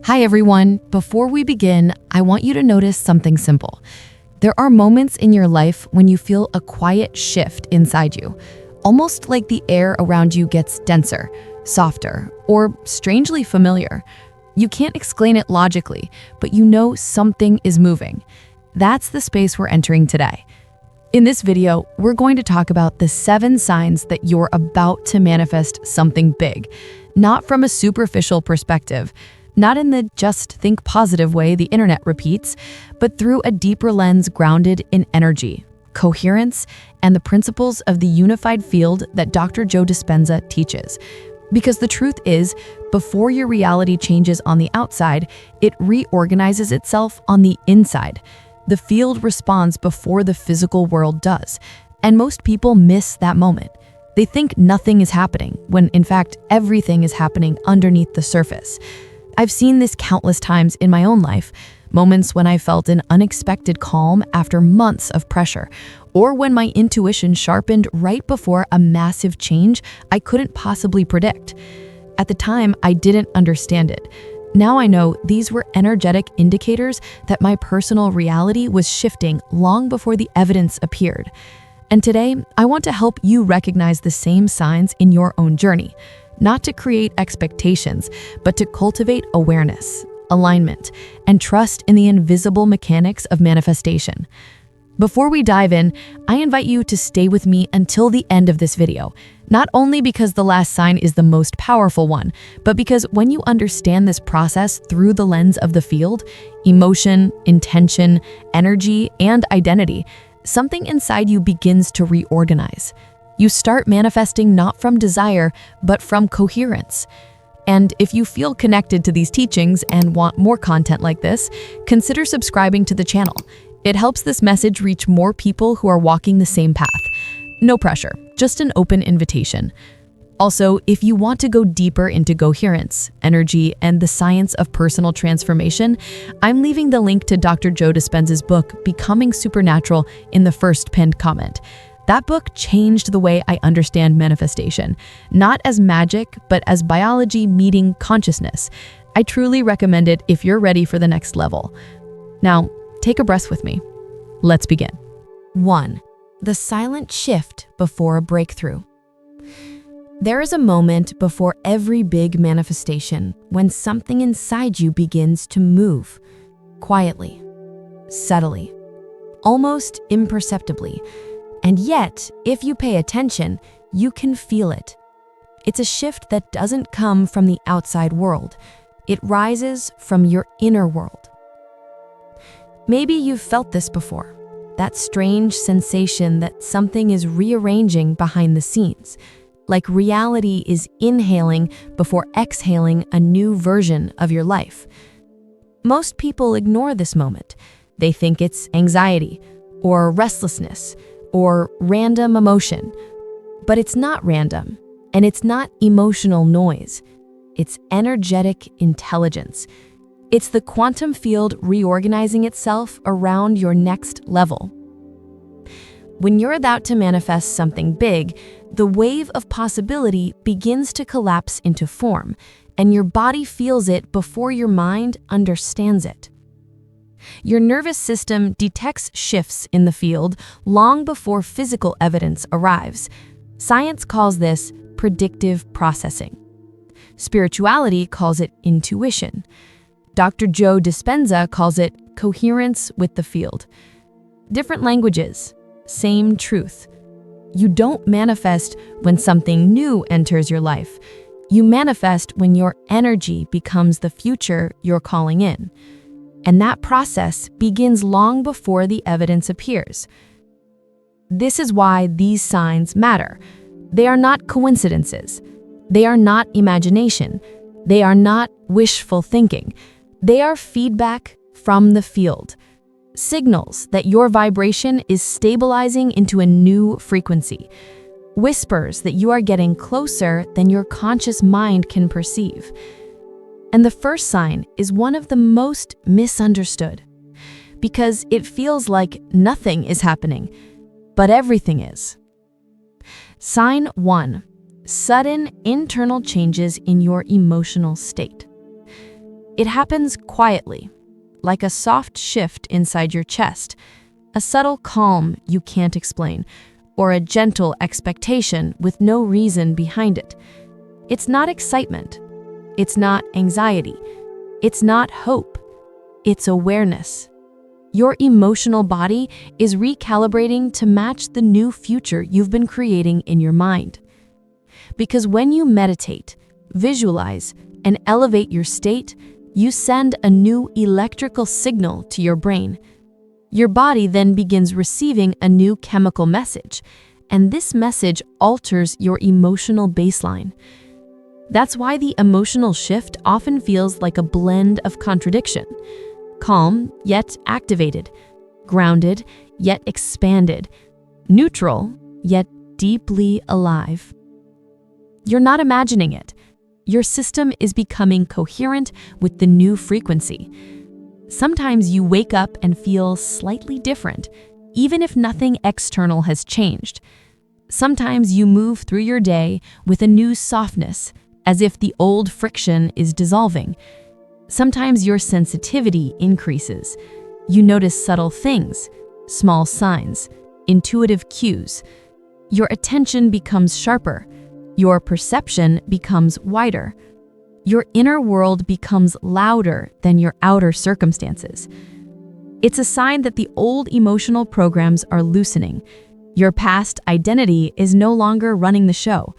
Hi everyone, before we begin, I want you to notice something simple. There are moments in your life when you feel a quiet shift inside you, almost like the air around you gets denser, softer, or strangely familiar. You can't explain it logically, but you know something is moving. That's the space we're entering today. In this video, we're going to talk about the 7 signs that you're about to manifest something big, not from a superficial perspective, not in the just think positive way the internet repeats, but through a deeper lens grounded in energy, coherence, and the principles of the unified field that Dr. Joe Dispenza teaches. Because the truth is, before your reality changes on the outside, it reorganizes itself on the inside. The field responds before the physical world does, and most people miss that moment. They think nothing is happening, when in fact everything is happening underneath the surface. I've seen this countless times in my own life, moments when I felt an unexpected calm after months of pressure, or when my intuition sharpened right before a massive change I couldn't possibly predict. At the time, I didn't understand it. Now I know these were energetic indicators that my personal reality was shifting long before the evidence appeared. And today, I want to help you recognize the same signs in your own journey. Not to create expectations, but to cultivate awareness, alignment, and trust in the invisible mechanics of manifestation. Before we dive in, I invite you to stay with me until the end of this video, not only because the last sign is the most powerful one, but because when you understand this process through the lens of the field, emotion, intention, energy, and identity, something inside you begins to reorganize. You start manifesting not from desire, but from coherence. And if you feel connected to these teachings and want more content like this, consider subscribing to the channel. It helps this message reach more people who are walking the same path. No pressure, just an open invitation. Also, if you want to go deeper into coherence, energy, and the science of personal transformation, I'm leaving the link to Dr. Joe Dispenza's book, Becoming Supernatural, in the first pinned comment. That book changed the way I understand manifestation, not as magic, but as biology meeting consciousness. I truly recommend it if you're ready for the next level. Now, take a breath with me. Let's begin. 1. The silent shift before a breakthrough. There is a moment before every big manifestation when something inside you begins to move, quietly, subtly, almost imperceptibly. And yet, if you pay attention, you can feel it. It's a shift that doesn't come from the outside world. It rises from your inner world. Maybe you've felt this before, that strange sensation that something is rearranging behind the scenes, like reality is inhaling before exhaling a new version of your life. Most people ignore this moment. They think it's anxiety or restlessness, or random emotion. But it's not random, and it's not emotional noise. It's energetic intelligence. It's the quantum field reorganizing itself around your next level. When you're about to manifest something big, the wave of possibility begins to collapse into form, and your body feels it before your mind understands it. Your nervous system detects shifts in the field long before physical evidence arrives. Science calls this predictive processing. Spirituality calls it intuition. Dr. Joe Dispenza calls it coherence with the field. Different languages, same truth. You don't manifest when something new enters your life. You manifest when your energy becomes the future you're calling in. And that process begins long before the evidence appears. This is why these signs matter. They are not coincidences. They are not imagination. They are not wishful thinking. They are feedback from the field. Signals that your vibration is stabilizing into a new frequency. Whispers that you are getting closer than your conscious mind can perceive. And the first sign is one of the most misunderstood, because it feels like nothing is happening, but everything is. Sign 1. Sudden internal changes in your emotional state. It happens quietly, like a soft shift inside your chest, a subtle calm you can't explain, or a gentle expectation with no reason behind it. It's not excitement. It's not anxiety. It's not hope. It's awareness. Your emotional body is recalibrating to match the new future you've been creating in your mind. Because when you meditate, visualize, and elevate your state, you send a new electrical signal to your brain. Your body then begins receiving a new chemical message, and this message alters your emotional baseline. That's why the emotional shift often feels like a blend of contradiction. Calm, yet activated. Grounded, yet expanded. Neutral, yet deeply alive. You're not imagining it. Your system is becoming coherent with the new frequency. Sometimes you wake up and feel slightly different, even if nothing external has changed. Sometimes you move through your day with a new softness, as if the old friction is dissolving. Sometimes your sensitivity increases. You notice subtle things, small signs, intuitive cues. Your attention becomes sharper. Your perception becomes wider. Your inner world becomes louder than your outer circumstances. It's a sign that the old emotional programs are loosening. Your past identity is no longer running the show.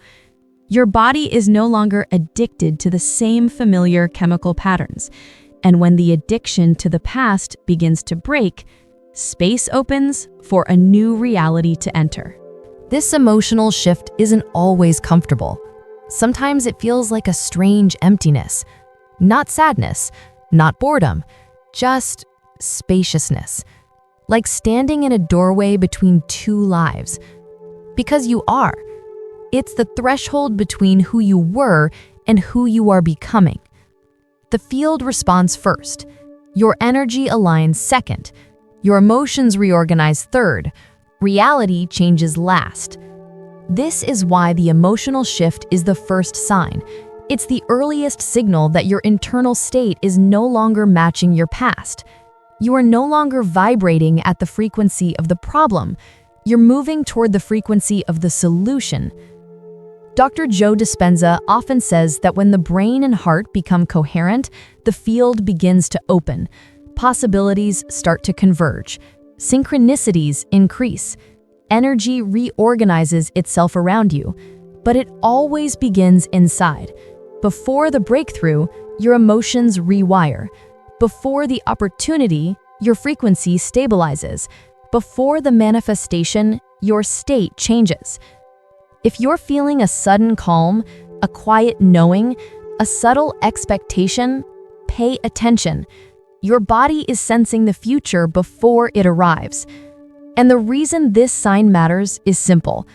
Your body is no longer addicted to the same familiar chemical patterns. And when the addiction to the past begins to break, space opens for a new reality to enter. This emotional shift isn't always comfortable. Sometimes it feels like a strange emptiness. Not sadness, not boredom, just spaciousness. Like standing in a doorway between two lives. Because you are. It's the threshold between who you were and who you are becoming. The field responds first. Your energy aligns second. Your emotions reorganize third. Reality changes last. This is why the emotional shift is the first sign. It's the earliest signal that your internal state is no longer matching your past. You are no longer vibrating at the frequency of the problem. You're moving toward the frequency of the solution. Dr. Joe Dispenza often says that when the brain and heart become coherent, the field begins to open. Possibilities start to converge. Synchronicities increase. Energy reorganizes itself around you. But it always begins inside. Before the breakthrough, your emotions rewire. Before the opportunity, your frequency stabilizes. Before the manifestation, your state changes. If you're feeling a sudden calm, a quiet knowing, a subtle expectation, pay attention. Your body is sensing the future before it arrives. And the reason this sign matters is simple.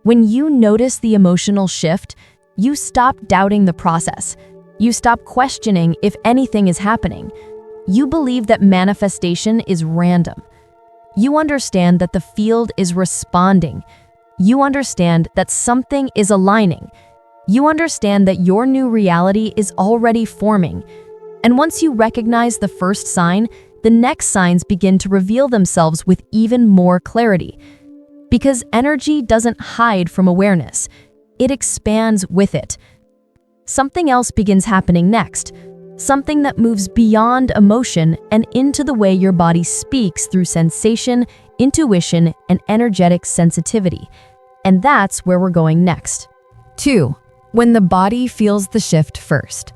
When you notice the emotional shift, you stop doubting the process. You stop questioning if anything is happening. You believe that manifestation is random. You understand that the field is responding. You understand that something is aligning. You understand that your new reality is already forming. And once you recognize the first sign, the next signs begin to reveal themselves with even more clarity. Because energy doesn't hide from awareness. It expands with it. Something else begins happening next. Something that moves beyond emotion and into the way your body speaks through sensation, intuition, and energetic sensitivity. And that's where we're going next. 2. When the body feels the shift first.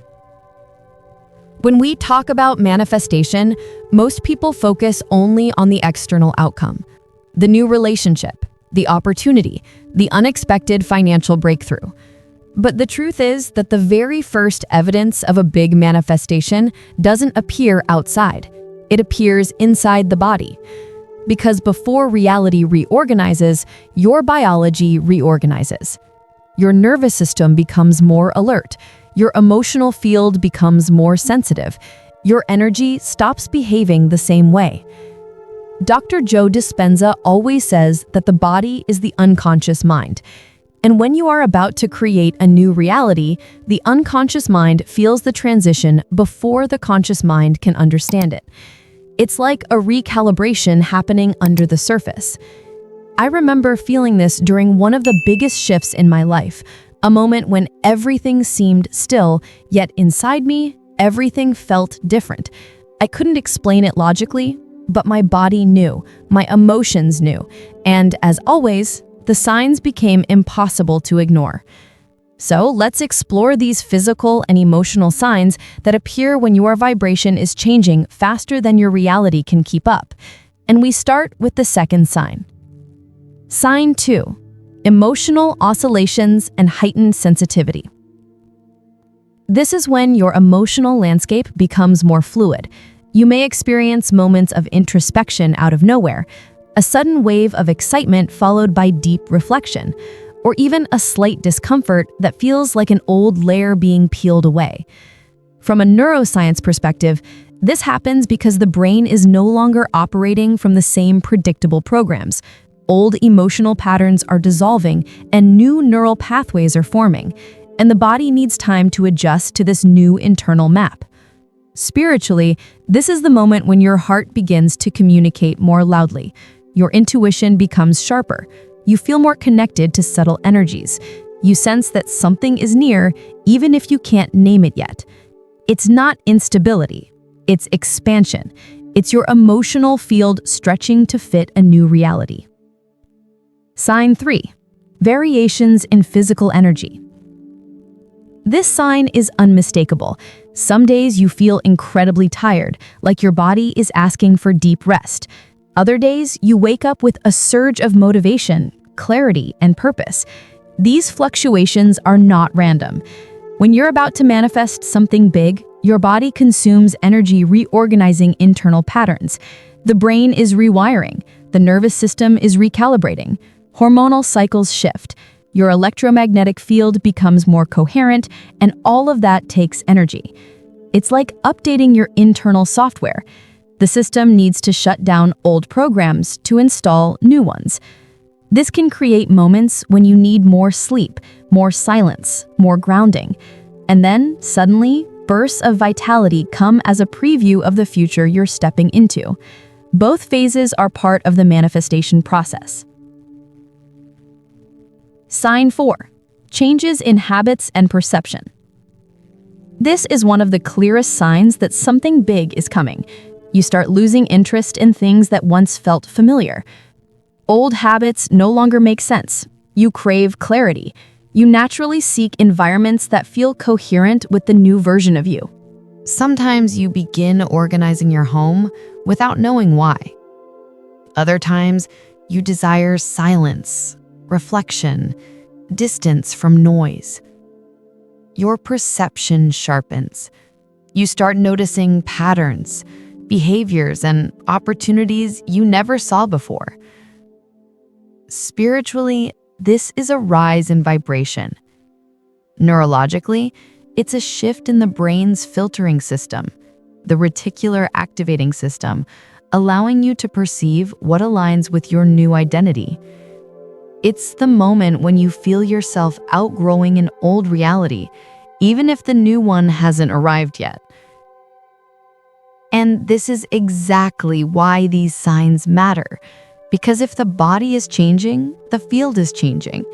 When we talk about manifestation, most people focus only on the external outcome. The new relationship, the opportunity, the unexpected financial breakthrough. But the truth is that the very first evidence of a big manifestation doesn't appear outside. It appears inside the body. Because before reality reorganizes, your biology reorganizes. Your nervous system becomes more alert. Your emotional field becomes more sensitive. Your energy stops behaving the same way. Dr. Joe Dispenza always says that the body is the unconscious mind. And when you are about to create a new reality, the unconscious mind feels the transition before the conscious mind can understand it. It's like a recalibration happening under the surface. I remember feeling this during one of the biggest shifts in my life, a moment when everything seemed still, yet inside me, everything felt different. I couldn't explain it logically, but my body knew, my emotions knew, and as always, the signs became impossible to ignore. So let's explore these physical and emotional signs that appear when your vibration is changing faster than your reality can keep up. And we start with the second sign. Sign 2. Emotional oscillations and heightened sensitivity. This is when your emotional landscape becomes more fluid. You may experience moments of introspection out of nowhere, a sudden wave of excitement followed by deep reflection, or even a slight discomfort that feels like an old layer being peeled away. From a neuroscience perspective, this happens because the brain is no longer operating from the same predictable programs. Old emotional patterns are dissolving and new neural pathways are forming, and the body needs time to adjust to this new internal map. Spiritually, this is the moment when your heart begins to communicate more loudly. Your intuition becomes sharper. You feel more connected to subtle energies. You sense that something is near, even if you can't name it yet. It's not instability. It's expansion. It's your emotional field stretching to fit a new reality. Sign 3. Variations in physical energy. This sign is unmistakable. Some days you feel incredibly tired, like your body is asking for deep rest. Other days, you wake up with a surge of motivation, clarity, and purpose. These fluctuations are not random. When you're about to manifest something big, your body consumes energy reorganizing internal patterns. The brain is rewiring, the nervous system is recalibrating, hormonal cycles shift, your electromagnetic field becomes more coherent, and all of that takes energy. It's like updating your internal software. The system needs to shut down old programs to install new ones. This can create moments when you need more sleep, more silence, more grounding. And then, suddenly, bursts of vitality come as a preview of the future you're stepping into. Both phases are part of the manifestation process. Sign 4. Changes in habits and perception. This is one of the clearest signs that something big is coming. You start losing interest in things that once felt familiar. Old habits no longer make sense. You crave clarity. You naturally seek environments that feel coherent with the new version of you. Sometimes you begin organizing your home without knowing why. Other times, you desire silence, reflection, distance from noise. Your perception sharpens. You start noticing patterns, behaviors, and opportunities you never saw before. Spiritually, this is a rise in vibration. Neurologically, it's a shift in the brain's filtering system, the reticular activating system, allowing you to perceive what aligns with your new identity. It's the moment when you feel yourself outgrowing an old reality, even if the new one hasn't arrived yet. And this is exactly why these signs matter. Because if the body is changing, the field is changing.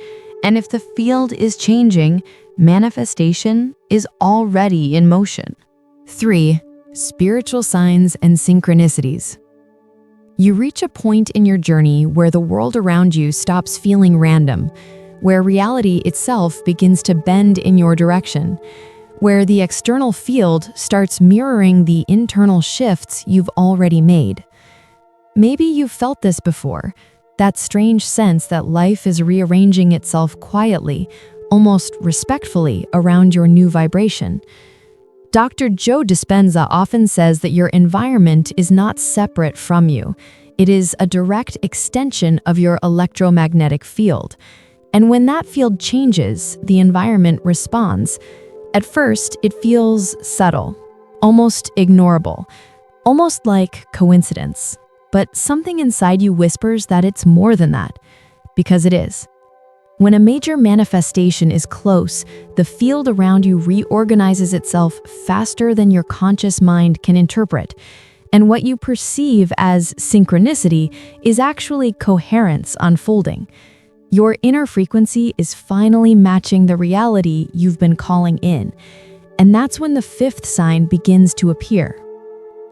And if the field is changing, manifestation is already in motion. 3. Spiritual signs and synchronicities. You reach a point in your journey where the world around you stops feeling random, where reality itself begins to bend in your direction, where the external field starts mirroring the internal shifts you've already made. Maybe you've felt this before, that strange sense that life is rearranging itself quietly, almost respectfully around your new vibration. Dr. Joe Dispenza often says that your environment is not separate from you. It is a direct extension of your electromagnetic field. And when that field changes, the environment responds. At first, it feels subtle, almost ignorable, almost like coincidence. But something inside you whispers that it's more than that, because it is. When a major manifestation is close, the field around you reorganizes itself faster than your conscious mind can interpret. And what you perceive as synchronicity is actually coherence unfolding. Your inner frequency is finally matching the reality you've been calling in. And that's when the fifth sign begins to appear.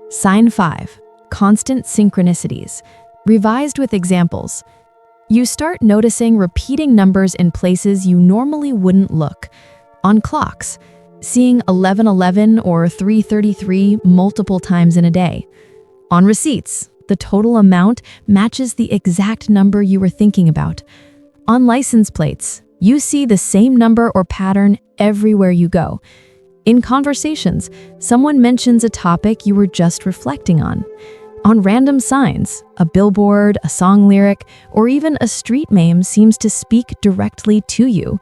Sign 5, constant synchronicities. Revised with examples. You start noticing repeating numbers in places you normally wouldn't look. On clocks, seeing 11:11 or 3:33 multiple times in a day. On receipts, the total amount matches the exact number you were thinking about. On license plates, you see the same number or pattern everywhere you go. In conversations, someone mentions a topic you were just reflecting on. On random signs, a billboard, a song lyric, or even a street meme seems to speak directly to you.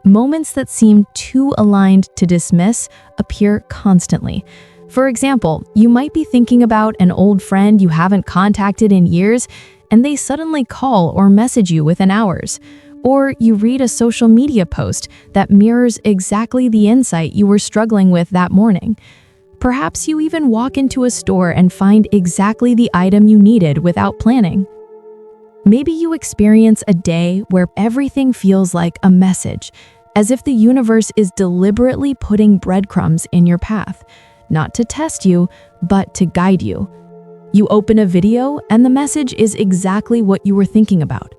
Moments that seem too aligned to dismiss appear constantly. For example, you might be thinking about an old friend you haven't contacted in years, and they suddenly call or message you within hours. Or you read a social media post that mirrors exactly the insight you were struggling with that morning. Perhaps you even walk into a store and find exactly the item you needed without planning. Maybe you experience a day where everything feels like a message, as if the universe is deliberately putting breadcrumbs in your path, not to test you, but to guide you. You open a video and the message is exactly what you were thinking about.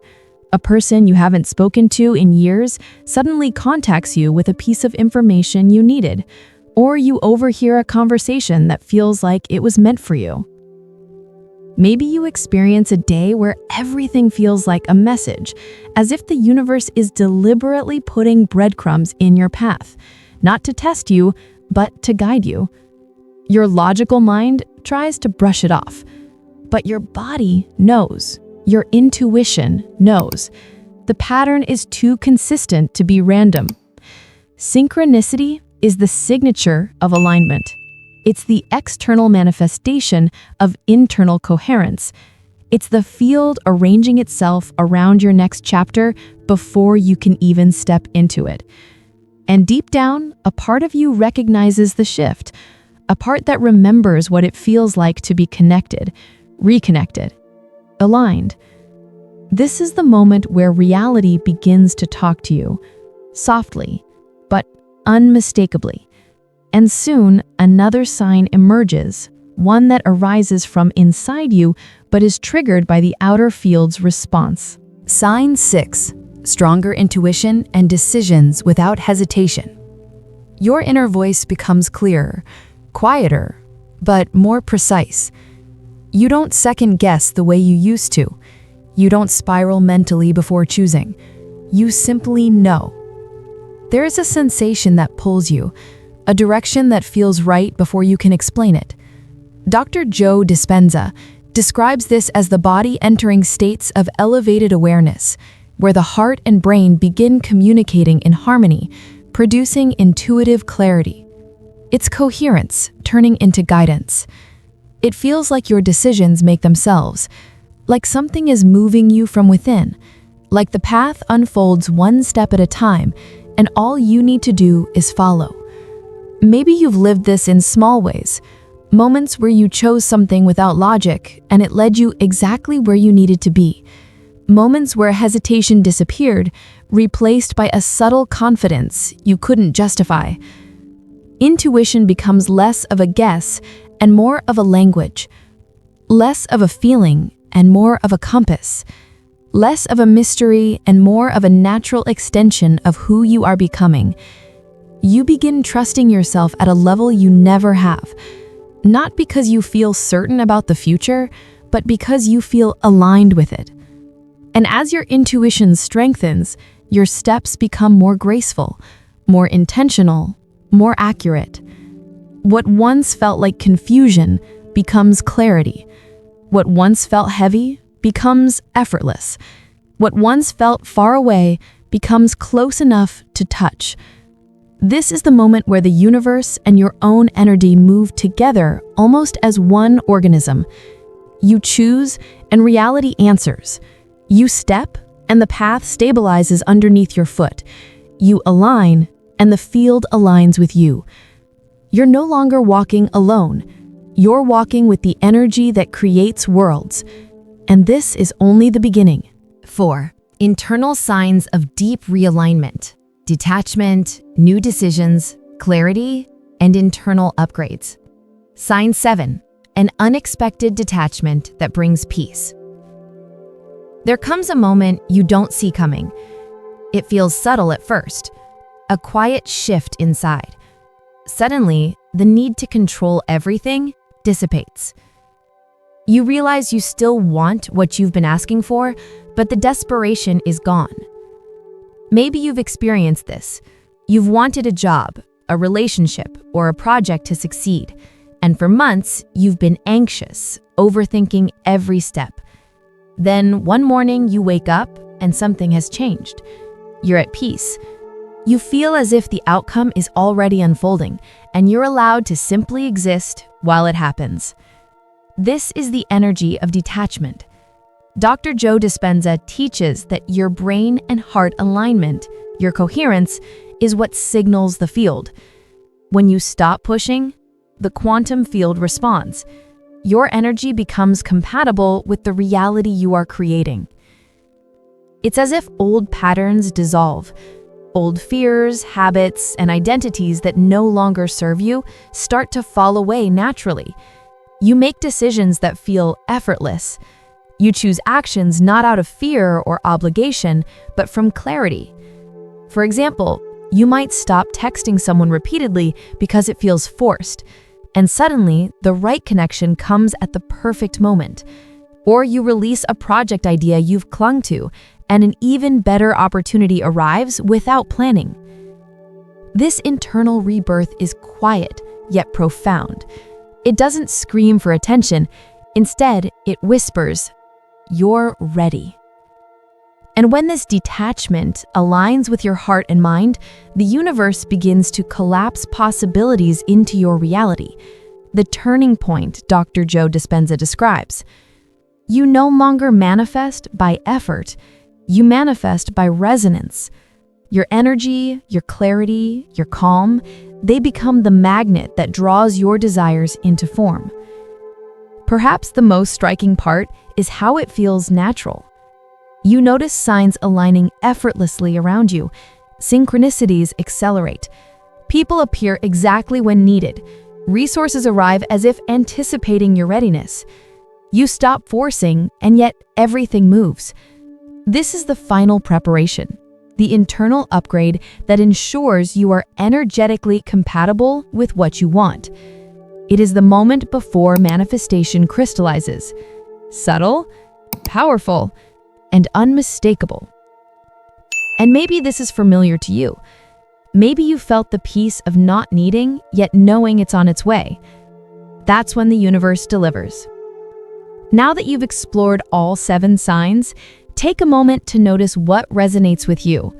A person you haven't spoken to in years suddenly contacts you with a piece of information you needed, or you overhear a conversation that feels like it was meant for you. Maybe you experience a day where everything feels like a message, as if the universe is deliberately putting breadcrumbs in your path, not to test you, but to guide you. Your logical mind tries to brush it off, but your body knows. Your intuition knows. The pattern is too consistent to be random. Synchronicity is the signature of alignment. It's the external manifestation of internal coherence. It's the field arranging itself around your next chapter before you can even step into it. And deep down, a part of you recognizes the shift, a part that remembers what it feels like to be connected, reconnected, aligned. This is the moment where reality begins to talk to you, softly, but unmistakably. And soon, another sign emerges, one that arises from inside you, but is triggered by the outer field's response. Sign 6, stronger intuition and decisions without hesitation. Your inner voice becomes clearer, quieter, but more precise. You don't second guess the way you used to. You don't spiral mentally before choosing. You simply know. There is a sensation that pulls you, a direction that feels right before you can explain it. Dr. Joe Dispenza describes this as the body entering states of elevated awareness, where the heart and brain begin communicating in harmony, producing intuitive clarity. It's coherence turning into guidance. It feels like your decisions make themselves, like something is moving you from within, like the path unfolds one step at a time, and all you need to do is follow. Maybe you've lived this in small ways, moments where you chose something without logic and it led you exactly where you needed to be. Moments where hesitation disappeared, replaced by a subtle confidence you couldn't justify. Intuition becomes less of a guess and more of a language, less of a feeling and more of a compass, less of a mystery and more of a natural extension of who you are becoming. You begin trusting yourself at a level you never have, not because you feel certain about the future, but because you feel aligned with it. And as your intuition strengthens, your steps become more graceful, more intentional, more accurate. What once felt like confusion becomes clarity. What once felt heavy becomes effortless. What once felt far away becomes close enough to touch. This is the moment where the universe and your own energy move together almost as one organism. You choose, and reality answers. You step, and the path stabilizes underneath your foot. You align, and the field aligns with you. You're no longer walking alone. You're walking with the energy that creates worlds. And this is only the beginning. 4. Internal signs of deep realignment: detachment, new decisions, clarity, and internal upgrades. Sign 7. An unexpected detachment that brings peace. There comes a moment you don't see coming. It feels subtle at first, a quiet shift inside. Suddenly, the need to control everything dissipates. You realize you still want what you've been asking for, but the desperation is gone. Maybe you've experienced this. You've wanted a job, a relationship, or a project to succeed, and for months, you've been anxious, overthinking every step. Then one morning you wake up and something has changed. You're at peace. You feel as if the outcome is already unfolding, and you're allowed to simply exist while it happens. This is the energy of detachment. Dr. Joe Dispenza teaches that your brain and heart alignment, your coherence, is what signals the field. When you stop pushing, the quantum field responds. Your energy becomes compatible with the reality you are creating. It's as if old patterns dissolve. Old fears, habits, and identities that no longer serve you start to fall away naturally. You make decisions that feel effortless. You choose actions not out of fear or obligation, but from clarity. For example, you might stop texting someone repeatedly because it feels forced, and suddenly the right connection comes at the perfect moment. Or you release a project idea you've clung to, and an even better opportunity arrives without planning. This internal rebirth is quiet, yet profound. It doesn't scream for attention. Instead, it whispers, "You're ready." And when this detachment aligns with your heart and mind, the universe begins to collapse possibilities into your reality. The turning point Dr. Joe Dispenza describes. You no longer manifest by effort. You manifest by resonance. Your energy, your clarity, your calm, they become the magnet that draws your desires into form. Perhaps the most striking part is how it feels natural. You notice signs aligning effortlessly around you. Synchronicities accelerate. People appear exactly when needed. Resources arrive as if anticipating your readiness. You stop forcing, and yet everything moves. This is the final preparation, the internal upgrade that ensures you are energetically compatible with what you want. It is the moment before manifestation crystallizes. Subtle, powerful, and unmistakable. And maybe this is familiar to you. Maybe you felt the peace of not needing, yet knowing it's on its way. That's when the universe delivers. Now that you've explored all 7 signs, take a moment to notice what resonates with you.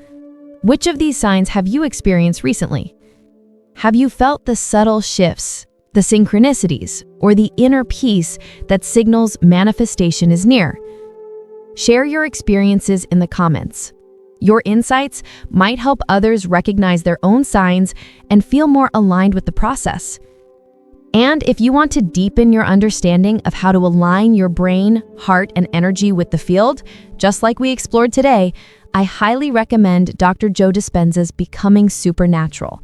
Which of these signs have you experienced recently? Have you felt the subtle shifts, the synchronicities, or the inner peace that signals manifestation is near? Share your experiences in the comments. Your insights might help others recognize their own signs and feel more aligned with the process. And if you want to deepen your understanding of how to align your brain, heart, and energy with the field, just like we explored today, I highly recommend Dr. Joe Dispenza's Becoming Supernatural.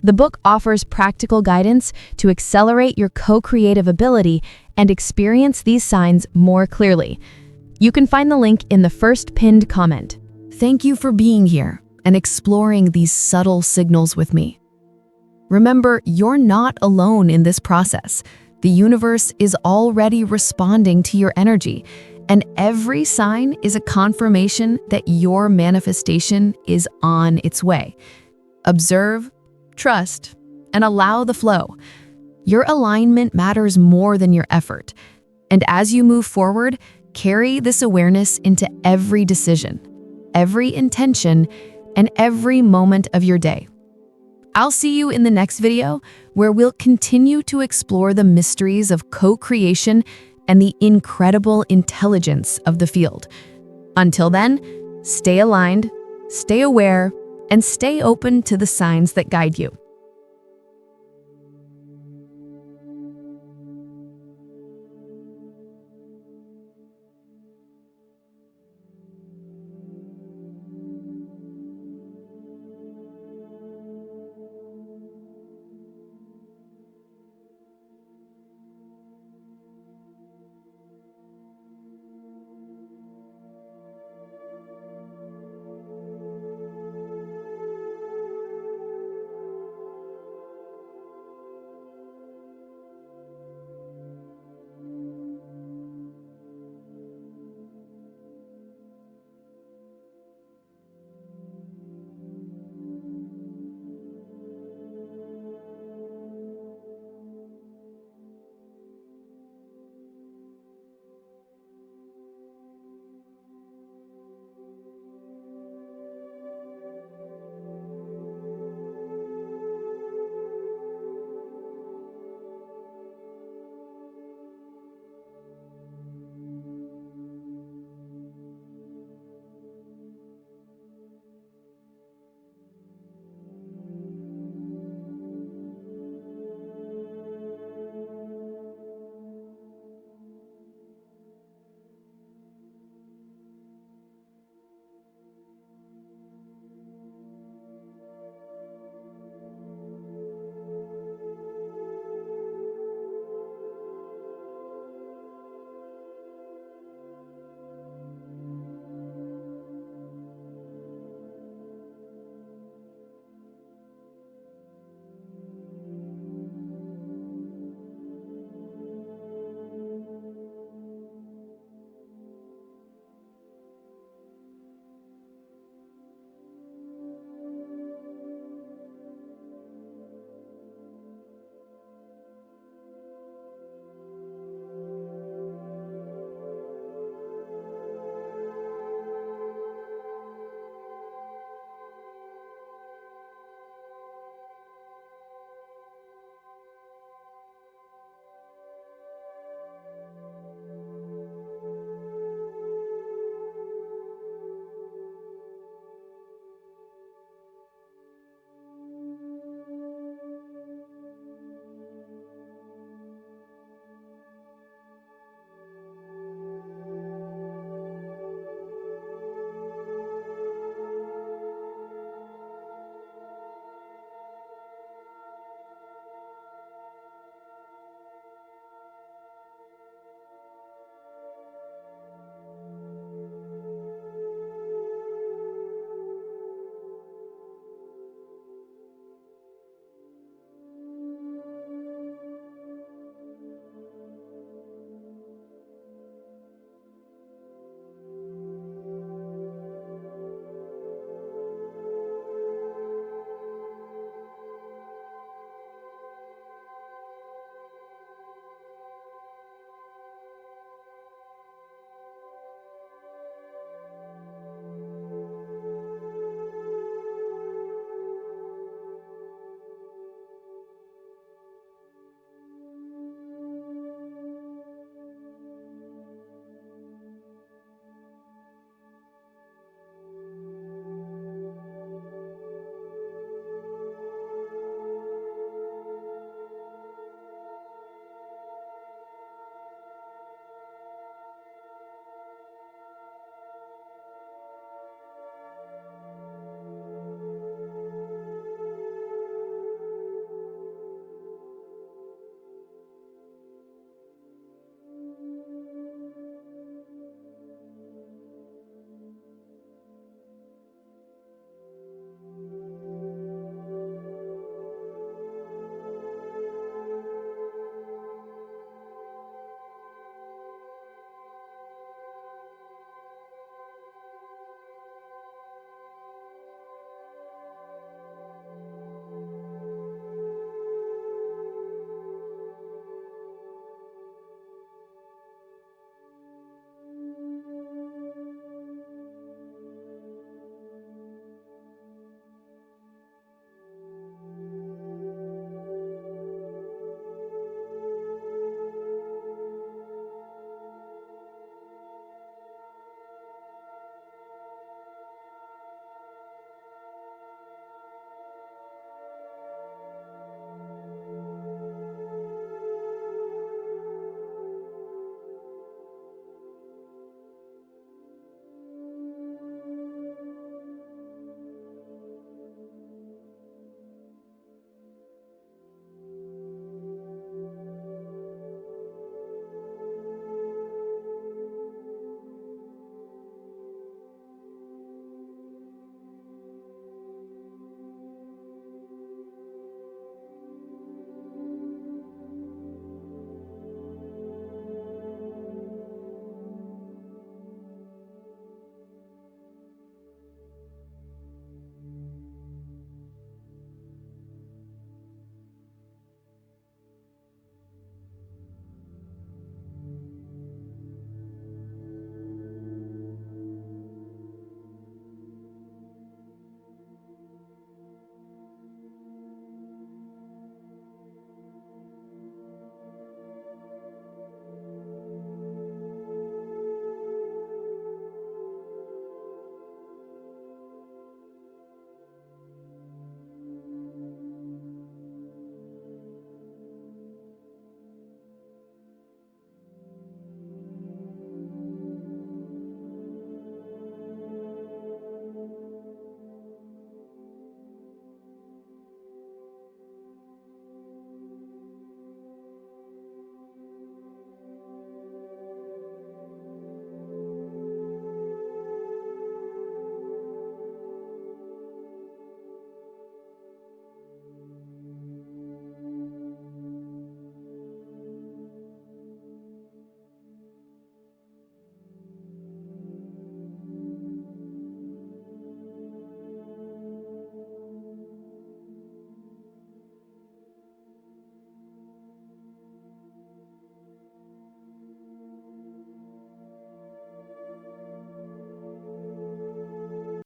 The book offers practical guidance to accelerate your co-creative ability and experience these signs more clearly. You can find the link in the first pinned comment. Thank you for being here and exploring these subtle signals with me. Remember, you're not alone in this process. The universe is already responding to your energy, and every sign is a confirmation that your manifestation is on its way. Observe, trust, and allow the flow. Your alignment matters more than your effort. And as you move forward, carry this awareness into every decision, every intention, and every moment of your day. I'll see you in the next video, where we'll continue to explore the mysteries of co-creation and the incredible intelligence of the field. Until then, Stay aligned, stay aware, and stay open to the signs that guide you.